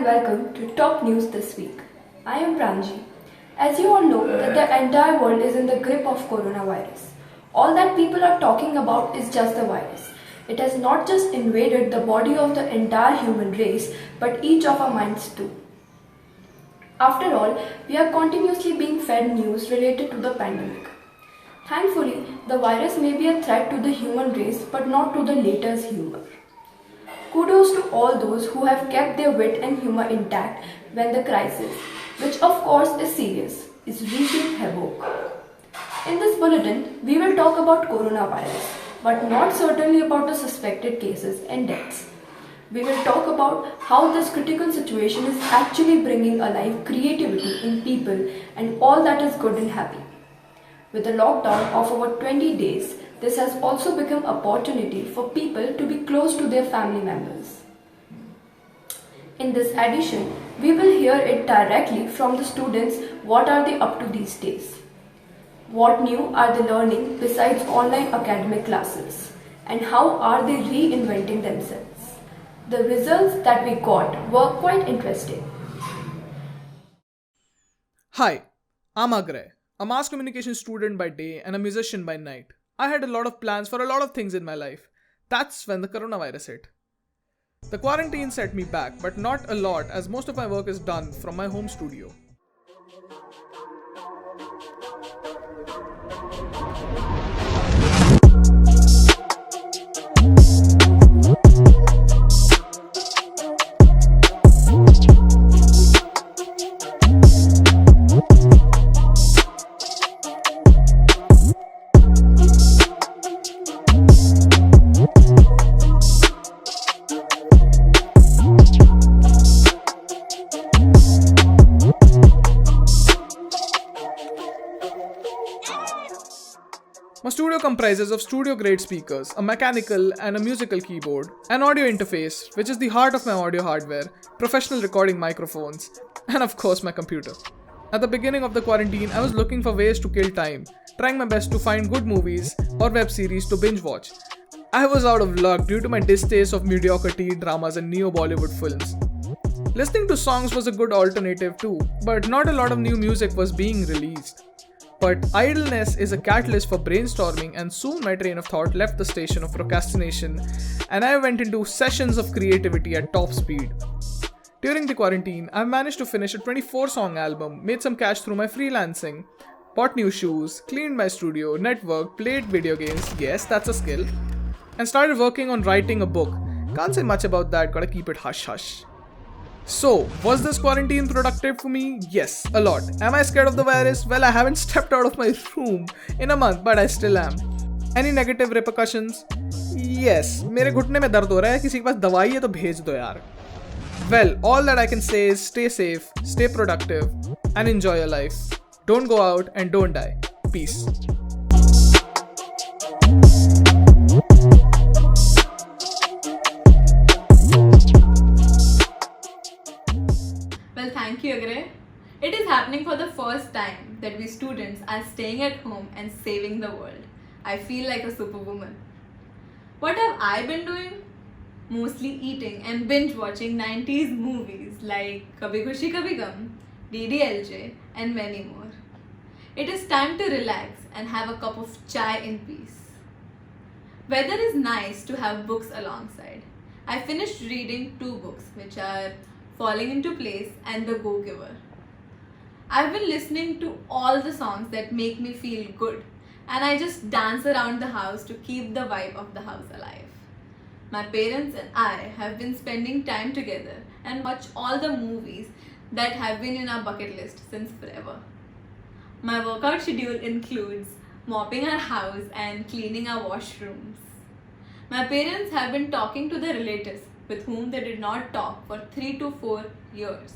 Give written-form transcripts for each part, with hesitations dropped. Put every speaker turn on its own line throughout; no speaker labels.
welcome to Top News this week. I am Pranji. As you all know that the entire world is in the grip of coronavirus. All that people are talking about is just the virus. It has not just invaded the body of the entire human race but each of our minds too. After all, we are continuously being fed news related to the pandemic. Thankfully, the virus may be a threat to the human race but not to the latest humor. Kudos to all those who have kept their wit and humor intact when the crisis, which of course is serious, is wreaking havoc. In this bulletin, we will talk about coronavirus, but not certainly about the suspected cases and deaths. We will talk about how this critical situation is actually bringing alive creativity in people and all that is good and happy. With the lockdown of over 20 days, this has also become an opportunity for people to be close to their family members. In this edition, we will hear it directly from the students what are they up to these days. What new are they learning besides online academic classes? And how are they reinventing themselves? The results that we got were quite interesting.
Hi, I'm Agray, a mass communication student by day and a musician by night. I had a lot of plans for a lot of things in my life. That's when the coronavirus hit. The quarantine set me back, but not a lot as most of my work is done from my home studio. My studio comprises of studio-grade speakers, a mechanical and a musical keyboard, an audio interface, which is the heart of my audio hardware, professional recording microphones, and of course my computer. At the beginning of the quarantine, I was looking for ways to kill time, trying my best to find good movies or web series to binge watch. I was out of luck due to my distaste of mediocrity, dramas and neo-Bollywood films. Listening to songs was a good alternative too, but not a lot of new music was being released. But idleness is a catalyst for brainstorming, and soon my train of thought left the station of procrastination and I went into sessions of creativity at top speed. During the quarantine, I've managed to finish a 24-song album, made some cash through my freelancing, bought new shoes, cleaned my studio, networked, played video games, yes, that's a skill, and started working on writing a book. Can't say much about that, gotta keep it hush hush. So, was this quarantine productive for me? Yes, a lot. Am I scared of the virus? Well, I haven't stepped out of my room in a month, but I still am. Any negative repercussions? Yes, मेरे घुटने में दर्द हो रहा है, किसी के पास दवाई है तो भेज दो यार. Well, all that I can say is stay safe, stay productive, and enjoy your life. Don't go out and don't die. Peace.
Thank you, Agray. It is happening for the first time that we students are staying at home and saving the world. I feel like a superwoman. What have I been doing? Mostly eating and binge watching 90s movies like Kabhi Khushi Kabhi Gum, DDLJ and many more. It is time to relax and have a cup of chai in peace. Weather is nice to have books alongside. I finished reading 2 books which are Falling Into Place and The Go-Giver. I've been listening to all the songs that make me feel good and I just dance around the house to keep the vibe of the house alive. My parents and I have been spending time together and watch all the movies that have been in our bucket list since forever. My workout schedule includes mopping our house and cleaning our washrooms. My parents have been talking to their relatives with whom they did not talk for 3 to 4 years.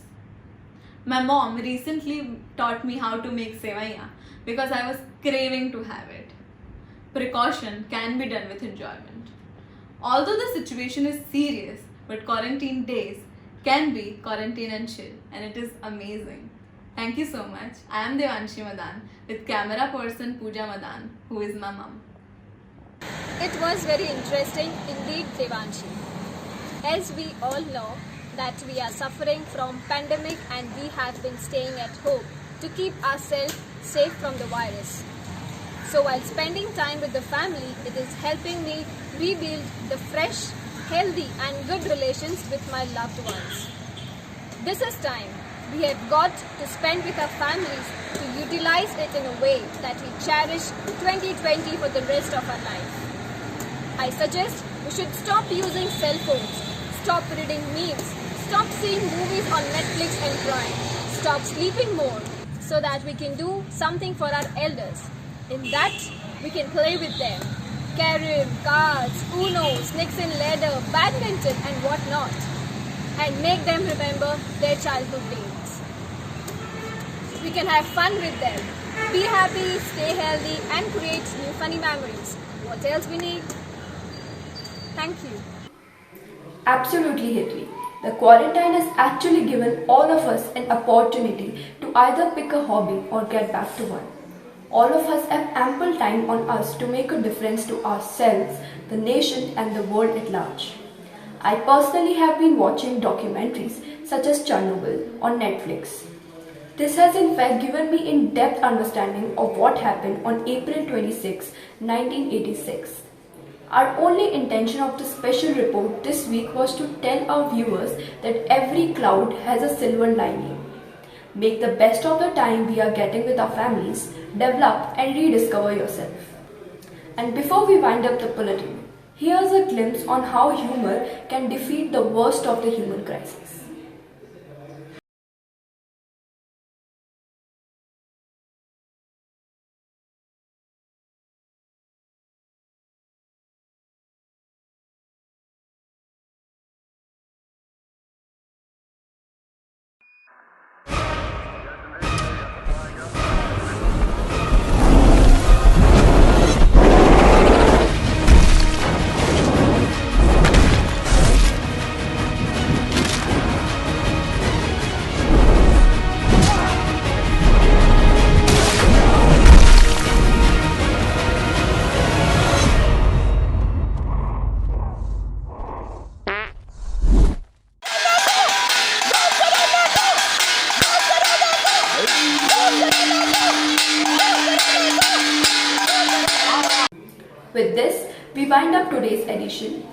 My mom recently taught me how to make sevaiya because I was craving to have it. Precaution can be done with enjoyment. Although the situation is serious, but quarantine days can be quarantine and chill, and it is amazing. Thank you so much. I am Devanshi Madan with camera person Pooja Madan, who is my mom.
It was very interesting indeed, Devanshi. As we all know that we are suffering from pandemic and we have been staying at home to keep ourselves safe from the virus. So while spending time with the family, it is helping me rebuild the fresh, healthy and good relations with my loved ones. This is time we have got to spend with our families to utilize it in a way that we cherish 2020 for the rest of our life. I suggest we should stop using cell phones, stop reading memes, stop seeing movies on Netflix and Prime, stop sleeping more so that we can do something for our elders. In that, we can play with them. Carrom, cards, Uno, snakes and ladder, badminton and whatnot. And make them remember their childhood days. We can have fun with them. Be happy, stay healthy and create new funny memories. What else we need? Thank you.
Absolutely, Hitri. The quarantine has actually given all of us an opportunity to either pick a hobby or get back to one. All of us have ample time on us to make a difference to ourselves, the nation and the world at large. I personally have been watching documentaries such as Chernobyl on Netflix. This has in fact given me in-depth understanding of what happened on April 26, 1986. Our only intention of this special report this week was to tell our viewers that every cloud has a silver lining. Make the best of the time we are getting with our families, develop and rediscover yourself. And before we wind up the bulletin, here's a glimpse on how humor can defeat the worst of the human crisis. With this, we wind up today's edition.